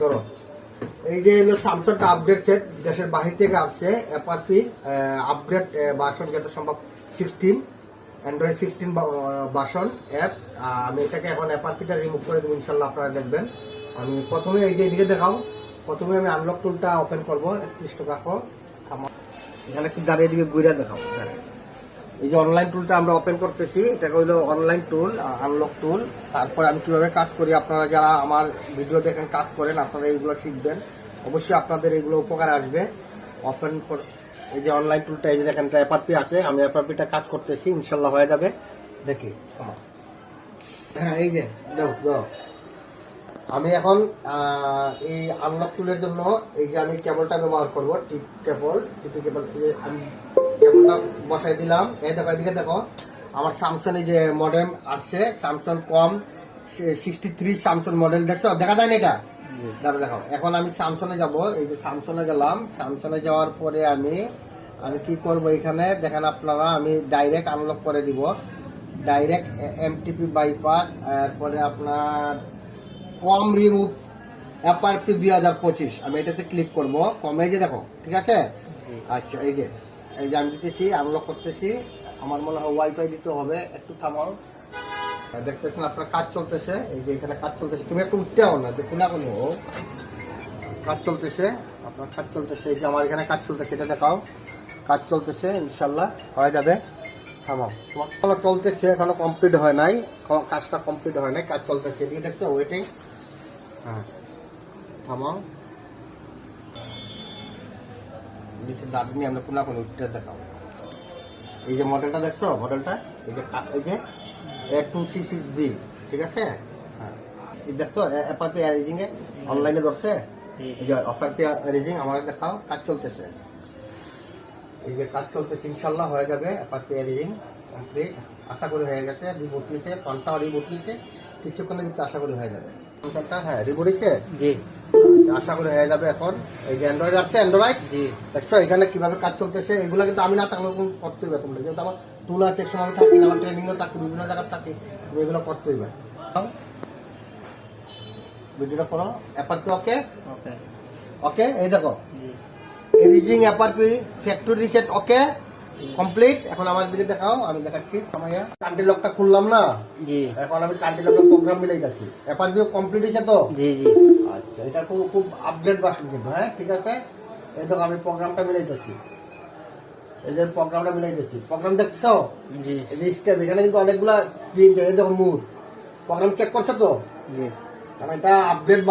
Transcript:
ধরো এই যে হলো স্যামসাং আপডেট সেট দেশের বাহির থেকে আসছে অ্যাপাচি আপডেট ভার্সন যত সম্ভব 16 অ্যান্ড্রয়েড 16 ভার্সন অ্যাপ। আমি এটাকে এখন অ্যাপাচিটা রিমুভ করে দেবো ইনশাল্লাহ, আপনারা দেখবেন। আমি প্রথমে এই যে এদিকে দেখাও, প্রথমে আমি আনলক টুলটা ওপেন করবো, একটু রাখো, এখানে একটু দাঁড়িয়ে দিকে ঘুরে দেখাও। এই যে অনলাইন টুলটা আমরা ওপেন করতেছি, এটাকে হইলো অনলাইন টুল, আনলক টুল। তারপরে আমি কিভাবে কাজ করি, আপনারা যারা আমার ভিডিও দেখেন কাজ করেন, আপনারা এইগুলো শিখবেন, অবশ্যই আপনাদের এইগুলো উপকার আসবে। ওপেন এই যে অনলাইন টুলটা, এই যে দেখেন অ্যাপারপি আছে, আমি অ্যাপারপিটা কাজ করতেছি, ইনশাল্লাহ হয়ে যাবে। দেখি হ্যাঁ, এই যে দেখো আমি এখন এই আনলক টুলের জন্য এই যে আমি কেবলটা ব্যবহার করবো, টিপি কেবল আমি কেবলটা বসাই দিলাম। এই দেখো এদিকে দেখো আমার স্যামসাং এই যে মডেল আসছে, স্যামসাং কম 63 স্যামসাং মডেল, দেখছো দেখা যায় না এটা? দাঁড়া দেখাও। এখন আমি স্যামসাংয়ে যাব, এই যে স্যামসাংয়ে গেলাম, স্যামসাংয়ে যাওয়ার পরে আমি কি করব, এখানে দেখেন আপনারা, আমি ডাইরেক্ট আনলক করে দিব, ডাইরেক্ট এমটিপি বাইপাস, তারপরে আপনার কম রিমুভ অ্যাপারপি 2025, আমি এটাতে ক্লিক করব, কমে যে দেখো, ঠিক আছে? আচ্ছা এই যে আমি দিতেছি, আনলক করতেছি, আমার মনে হয় ওয়াইফাই দিতে হবে, একটু থামাও। দেখতেছেন আপনার কাজ চলতেছে, এই যে এখানে কাজ চলতেছে, তুমি একটু উঠতে হও না, দেখুন না কোনো কাজ চলতেছে, আপনার কাজ চলতেছে, এই যে আমার এখানে কাজ চলতেছে, এটা দেখাও, কাজ চলতেছে, ইনশাল্লাহ হয়ে যাবে। থামাও, তোমার চলতেছে, এখনো কমপ্লিট হয় নাই, কাজটা কমপ্লিট হয় নাই, কাজ চলতেছে, এদিকে দেখছো ওয়েটিং। হ্যাঁ থামাও, দাঁড় নিয়ে আমরা কোনা কোনো উঠতে দেখাও। এই যে মডেলটা দেখছো, মডেলটা এই যে A266B, ঠিক আছে? হ্যাঁ এই দেখছো অ্যাপারপি অ্যারেজিং এ অনলাইনে ধরছে, এই যে অ্যাপারপি অ্যারেজিং আমার দেখাও, কাজ চলতেছে, এই যে কাজ চলতেছে, ইনশাল্লাহ হয়ে যাবে। অ্যাপারপি অ্যারেজিং কমপ্লিট, আশা করি হয়ে গেছে। রিবুট নিতে, ফোনটাও রিবুট নিতে, কিছুক্ষণের ভিতরে আশা করি হয়ে যাবে। হ্যাঁ রিবুট নিতে, জি আশা করি হয়ে যাবে। এখন এই যে অ্যান্ড্রয়েড আছে, অ্যান্ড্রয়েড জি দেখছো এখানে কিভাবে কাজ চলতেছে, এগুলো কিন্তু আমি না থাকলে করতে হবে তোমরা, যেহেতু আমার টুল আছে, সময় থাকি না, আমার ট্রেনিংও থাকি, বিভিন্ন জায়গায় থাকি, তুমি এগুলো করতে হবে। ভিডিওটা করো, অ্যাপারপি ওকে ওকে ওকে, এই দেখো এরিজিং অ্যাপারপি ফ্যাক্টরি রিসেট ওকে কমপ্লিট। এখন আমার দিকে দেখাও, আমি দেখাচ্ছি। কান্ট্রি লকটা খুললাম না, জি এখন আমি কান্ট্রি লকের প্রোগ্রাম মিলাই যাচ্ছি। অ্যাপারপি কমপ্লিট হয়েছে তো, জি জি আচ্ছা, এটা খুব আপডেট ভার্সন কিন্তু, হ্যাঁ ঠিক আছে। এই দেখো আমি প্রোগ্রামটা মিলাই যাচ্ছি, এই যে প্রোগ্রামটা মিলাই যাচ্ছি, প্রোগ্রাম দেখছো, জি এই যে স্টেপ, এখানে কিন্তু অনেকগুলা, এই দেখো মুড প্রোগ্রাম চেক করছে তো, জি কারণ এটা আপডেট